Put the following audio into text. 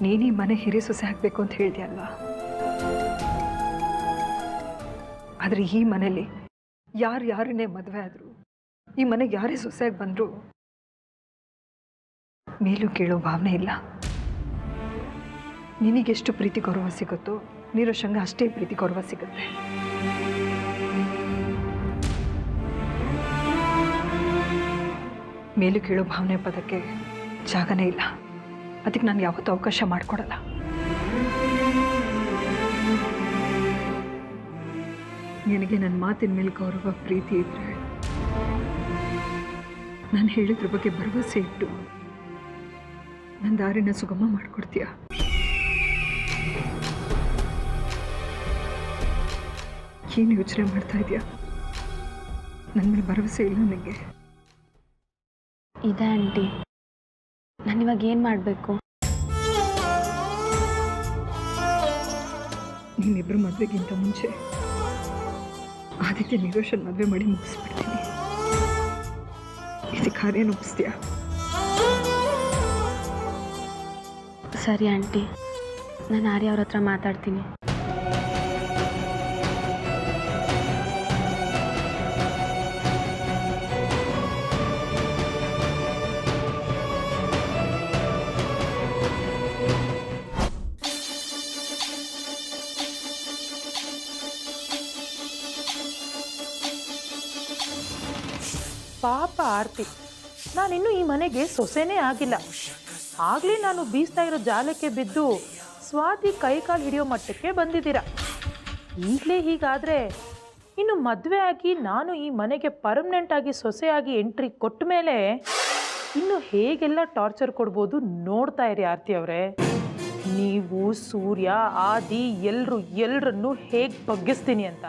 ನೀನು ಈ ಮನೆ ಹಿರಿಯ ಸೊಸೆ ಆಗಬೇಕು ಅಂತ ಹೇಳ್ತೀಯಲ್ವಾ? ಆದರೆ ಈ ಮನೇಲಿ ಯಾರನ್ನೇ ಮದುವೆ ಆದರೂ, ಈ ಮನೆಗೆ ಯಾರೇ ಸೊಸೆಯಾಗಿ ಬಂದರೂ ಮೇಲೂ ಕೇಳೋ ಭಾವನೆ ಇಲ್ಲ. ನಿನಗೆಷ್ಟು ಪ್ರೀತಿ ಗೌರವ ಸಿಗುತ್ತೋ ನೀರೋಷಂಗ ಅಷ್ಟೇ ಪ್ರೀತಿ ಗೌರವ ಸಿಗುತ್ತೆ. ಮೇಲೂ ಕೇಳೋ ಭಾವನೆ ಪದಕ್ಕೆ ಜಾಗನೇ ಇಲ್ಲ. ಅದಕ್ಕೆ ನಾನು ಯಾವತ್ತೂ ಅವಕಾಶ ಮಾಡಿಕೊಡಲ್ಲ. ನಿನಗೆ ನನ್ನ ಮಾತಿನ ಮೇಲೆ ಗೌರವ ಪ್ರೀತಿ ಇದ್ರೆ ನಾನು ಹೇಳಿದ್ರ ಬಗ್ಗೆ ಭರವಸೆ ಇಟ್ಟು ನನ್ನ ದಾರಿನ ಸುಗಮ ಮಾಡಿಕೊಡ್ತೀಯ. ಏನು ಯೋಚನೆ ಮಾಡ್ತಾ ಇದೆಯಾ? ನನ್ನ ಮೇಲೆ ಭರವಸೆ ಇಲ್ಲ ನನಗೆ? ಇದೆ ಆಂಟಿ. ನಾನಿವಾಗ ಏನು ಮಾಡಬೇಕು? ನೀನಿಬ್ಬರು ಮದುವೆಗಿಂತ ಮುಂಚೆ ಆದಿತ್ಯ ನಿರೋಷನ್ ಮದುವೆ ಮಾಡಿ ಮುಗಿಸ್ಬಿಡ್ತೀನಿ. ಇದಕ್ಕೆ ಕಾರ್ಯ ಒಪ್ಪಿಸ್ತೀಯಾ? ಸರಿ ಆಂಟಿ, ನಾನು ಆರ್ಯ ಅವ್ರ ಹತ್ರ ಮಾತಾಡ್ತೀನಿ. ಪಾಪ ಆರ್ತಿ, ನಾನಿನ್ನೂ ಈ ಮನೆಗೆ ಸೊಸೆನೇ ಆಗಿಲ್ಲ. ಆಗಲೇ ನಾನು ಬೀಸ್ತಾ ಇರೋ ಜಾಲಕ್ಕೆ ಬಿದ್ದು ಸ್ವಾತಿ ಕೈಕಾಲು ಹಿಡಿಯೋ ಮಟ್ಟಕ್ಕೆ ಬಂದಿದ್ದೀರ. ಈಗಲೇ ಹೀಗಾದರೆ ಇನ್ನು ಮದುವೆ ಆಗಿ ನಾನು ಈ ಮನೆಗೆ ಪರ್ಮನೆಂಟಾಗಿ ಸೊಸೆಯಾಗಿ ಎಂಟ್ರಿ ಕೊಟ್ಟ ಮೇಲೆ ಇನ್ನು ಹೇಗೆಲ್ಲ ಟಾರ್ಚರ್ ಕೊಡ್ಬೋದು ನೋಡ್ತಾ ಇರಿ ಆರ್ತಿ ಅವರೇ. ನೀವು, ಸೂರ್ಯ, ಆದಿ ಎಲ್ಲರನ್ನೂ ಹೇಗೆ ಬಗ್ಗಿಸ್ತೀನಿ ಅಂತ.